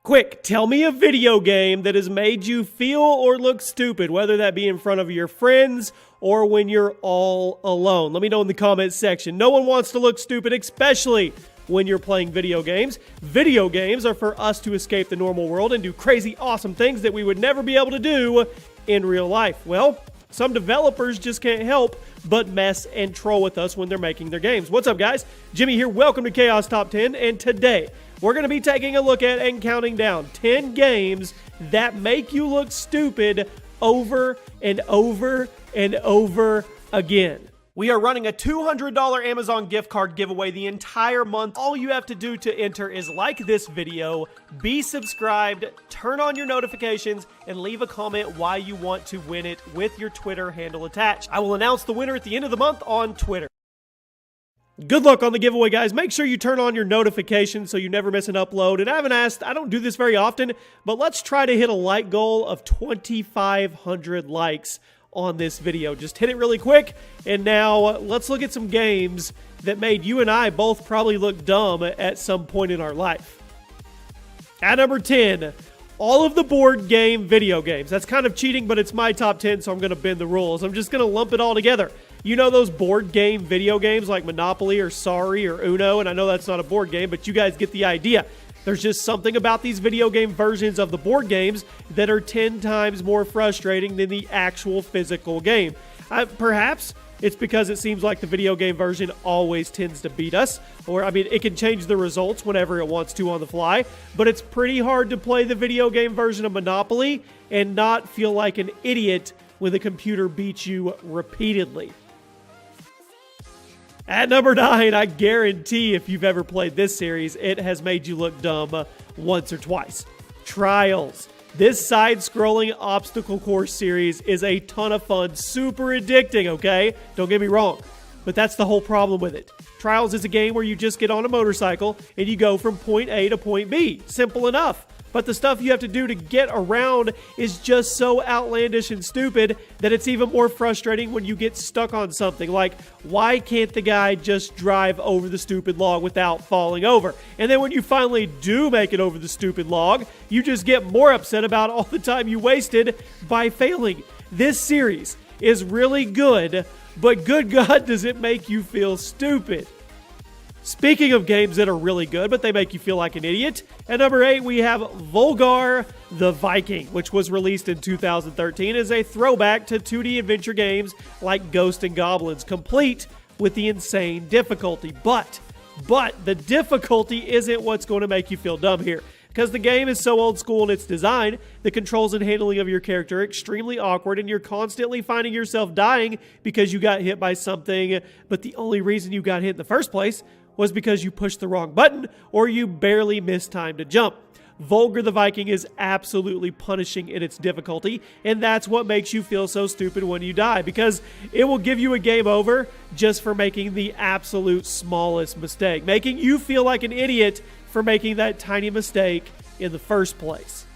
Quick, tell me a video game that has made you feel or look stupid, whether that be in front of your friends or when you're all alone. Let me know in the comments section. No one wants to look stupid, especially when you're playing video games. Video games are for us to escape the normal world and do crazy, awesome things that we would never be able to do in real life. Well, some developers just can't help but mess and troll with us when they're making their games. What's up, guys? Jimmy here. Welcome to Chaos Top 10, and today we're going to be taking a look at and counting down 10 games that make you look stupid over and over and over again. We are running a $200 Amazon gift card giveaway the entire month. All you have to do to enter is like this video, be subscribed, turn on your notifications, and leave a comment why you want to win it with your Twitter handle attached. I will announce the winner at the end of the month on Twitter. Good luck on the giveaway, guys. Make sure you turn on your notifications so you never miss an upload. And I don't do this very often, but let's try to hit a like goal of 2,500 likes on this video. Just hit it really quick. And now let's look at some games that made you and I both probably look dumb at some point in our life. At number 10, all of the board game video games. That's kind of cheating, but it's my top 10, so I'm going to bend the rules. I'm just going to lump it all together. You know those board game video games like Monopoly or Sorry or Uno, and I know that's not a board game, but you guys get the idea. There's just something about these video game versions of the board games that are 10 times more frustrating than the actual physical game. Perhaps it's because it seems like the video game version always tends to beat us, or it can change the results whenever it wants to on the fly, but it's pretty hard to play the video game version of Monopoly and not feel like an idiot when the computer beats you repeatedly. At number 9, I guarantee if you've ever played this series, it has made you look dumb once or twice. Trials. This side-scrolling obstacle course series is a ton of fun, super addicting, okay? Don't get me wrong, but that's the whole problem with it. Trials is a game where you just get on a motorcycle and you go from point A to point B. Simple enough. But the stuff you have to do to get around is just so outlandish and stupid that it's even more frustrating when you get stuck on something. Like, why can't the guy just drive over the stupid log without falling over? And then when you finally do make it over the stupid log, you just get more upset about all the time you wasted by failing. This series is really good, but good God, does it make you feel stupid. Speaking of games that are really good, but they make you feel like an idiot, at number 8, we have Volgarr the Viking, which was released in 2013 as a throwback to 2D adventure games like Ghosts and Goblins, complete with the insane difficulty. But the difficulty isn't what's going to make you feel dumb here. Because the game is so old school in its design, the controls and handling of your character are extremely awkward, and you're constantly finding yourself dying because you got hit by something, but the only reason you got hit in the first place was because you pushed the wrong button or you barely missed time to jump. Volgarr the Viking is absolutely punishing in its difficulty, and that's what makes you feel so stupid when you die, because it will give you a game over just for making the absolute smallest mistake, making you feel like an idiot for making that tiny mistake in the first place.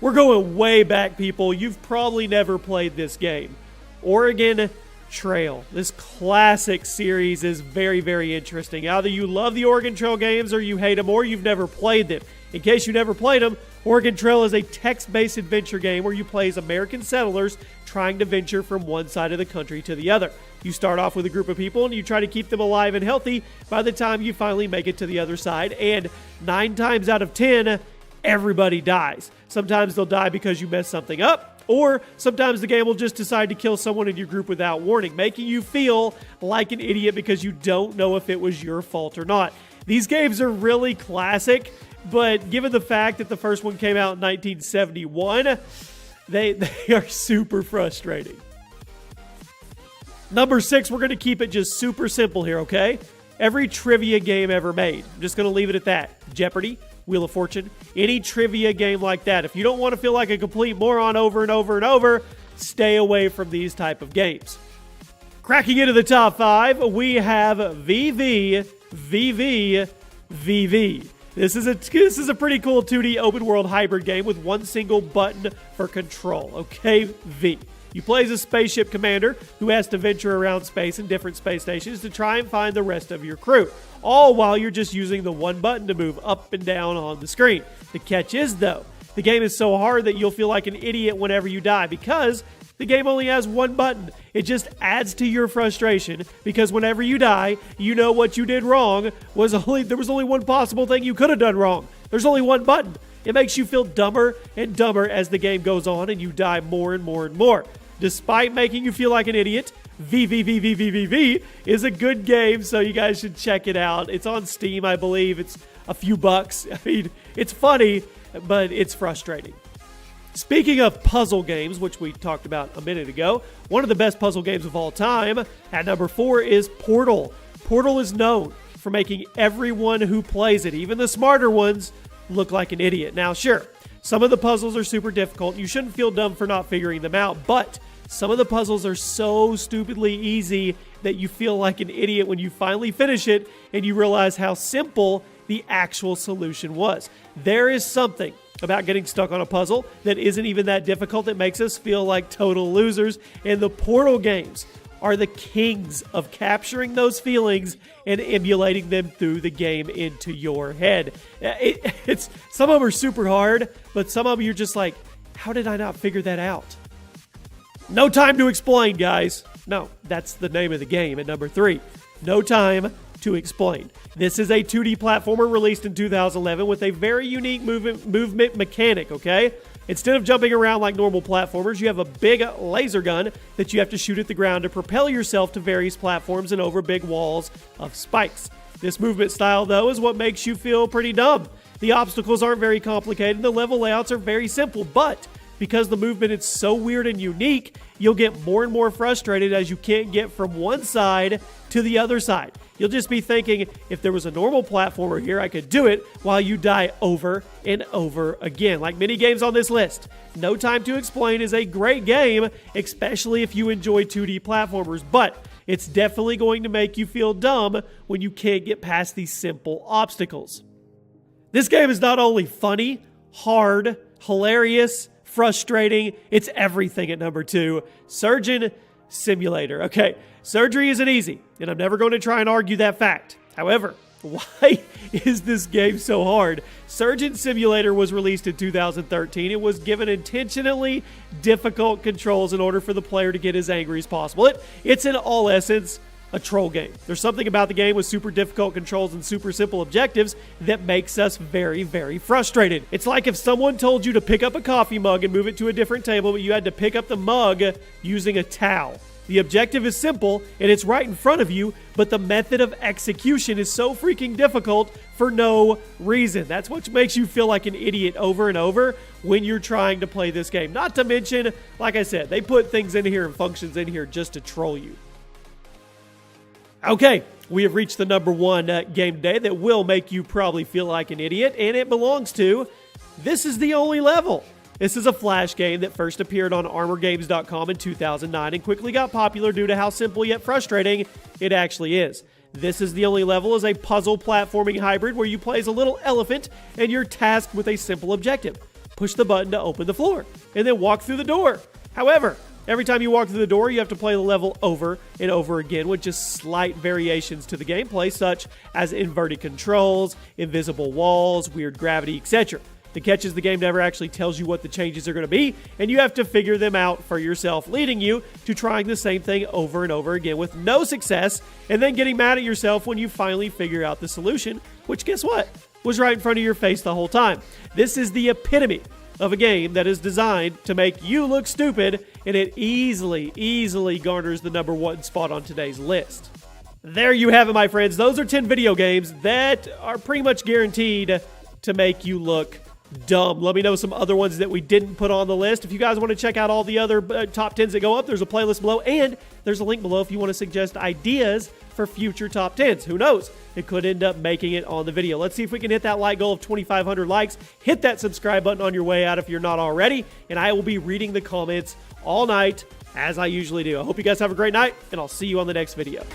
We're going way back, people. You've probably never played this game. Oregon Trail. This classic series is very, very interesting. Either you love the Oregon Trail games or you hate them, or you've never played them. In case you never played them, Oregon Trail is a text-based adventure game where you play as American settlers trying to venture from one side of the country to the other. You start off with a group of people and you try to keep them alive and healthy by the time you finally make it to the other side, and 9 times out of 10, everybody dies. Sometimes they'll die because you mess something up, or sometimes the game will just decide to kill someone in your group without warning, making you feel like an idiot because you don't know if it was your fault or not. These games are really classic, but given the fact that the first one came out in 1971, they are super frustrating. Number 6, we're going to keep it just super simple here, okay? Every trivia game ever made. I'm just going to leave it at that. Jeopardy! Wheel of Fortune, any trivia game like that. If you don't want to feel like a complete moron over and over and over, stay away from these type of games. Cracking into the top 5, we have VV. This is a pretty cool 2D open world hybrid game with one single button for control. Okay, V. You play as a spaceship commander who has to venture around space in different space stations to try and find the rest of your crew, all while you're just using the one button to move up and down on the screen. The catch is, though, the game is so hard that you'll feel like an idiot whenever you die because the game only has one button. It just adds to your frustration because whenever you die, you know what you did wrong there was only one possible thing you could have done wrong. There's only one button. It makes you feel dumber and dumber as the game goes on and you die more and more and more. Despite making you feel like an idiot, VVVVVVV is a good game, so you guys should check it out. It's on Steam, I believe. It's a few bucks. I mean, it's funny, but it's frustrating. Speaking of puzzle games, which we talked about a minute ago, one of the best puzzle games of all time, at number 4 is Portal. Portal is known for making everyone who plays it, even the smarter ones, look like an idiot. Now, sure, some of the puzzles are super difficult. You shouldn't feel dumb for not figuring them out, but some of the puzzles are so stupidly easy that you feel like an idiot when you finally finish it and you realize how simple the actual solution was. There is something about getting stuck on a puzzle that isn't even that difficult that makes us feel like total losers, and the Portal games are the kings of capturing those feelings and emulating them through the game into your head. It's some of them are super hard, but some of them you're just like, how did I not figure that out? No Time to Explain, guys. No, that's the name of the game at number 3. No Time to Explain. This is a 2D platformer released in 2011 with a very unique movement mechanic, okay? Instead of jumping around like normal platformers, you have a big laser gun that you have to shoot at the ground to propel yourself to various platforms and over big walls of spikes. This movement style, though, is what makes you feel pretty dumb. The obstacles aren't very complicated, and the level layouts are very simple, but because the movement is so weird and unique, you'll get more and more frustrated as you can't get from one side to the other side. You'll just be thinking, if there was a normal platformer here, I could do it, while you die over and over again. Like many games on this list, No Time to Explain is a great game, especially if you enjoy 2D platformers, but it's definitely going to make you feel dumb when you can't get past these simple obstacles. This game is not only funny, hard, hilarious, frustrating, it's everything at number 2, Surgeon Simulator. Okay, surgery isn't easy, and I'm never going to try and argue that fact. However, why is this game so hard? Surgeon Simulator was released in 2013. It was given intentionally difficult controls in order for the player to get as angry as possible. It's in all essence a troll game. There's something about the game with super difficult controls and super simple objectives that makes us very, very frustrated. It's like if someone told you to pick up a coffee mug and move it to a different table, but you had to pick up the mug using a towel. The objective is simple, and it's right in front of you, but the method of execution is so freaking difficult for no reason. That's what makes you feel like an idiot over and over when you're trying to play this game. Not to mention, like I said, they put things in here and functions in here just to troll you. Okay, we have reached the number 1 game today that will make you probably feel like an idiot, and it belongs to This Is the Only Level. This is a Flash game that first appeared on ArmorGames.com in 2009 and quickly got popular due to how simple yet frustrating it actually is. This Is the Only Level is a puzzle platforming hybrid where you play as a little elephant and you're tasked with a simple objective. Push the button to open the floor, and then walk through the door. However, every time you walk through the door, you have to play the level over and over again with just slight variations to the gameplay, such as inverted controls, invisible walls, weird gravity, etc. The catch is the game never actually tells you what the changes are going to be, and you have to figure them out for yourself, leading you to trying the same thing over and over again with no success, and then getting mad at yourself when you finally figure out the solution, which, guess what, was right in front of your face the whole time. This is the epitome of a game that is designed to make you look stupid, and it easily garners the number 1 spot on today's list. There you have it, my friends. Those are 10 video games that are pretty much guaranteed to make you look dumb. Let me know some other ones that we didn't put on the list. If you guys want to check out all the other top 10s that go up, there's a playlist below, and there's a link below if you want to suggest ideas for future top 10s. Who knows? It could end up making it on the video. Let's see if we can hit that like goal of 2,500 likes. Hit that subscribe button on your way out if you're not already, and I will be reading the comments all night as I usually do. I hope you guys have a great night, and I'll see you on the next video.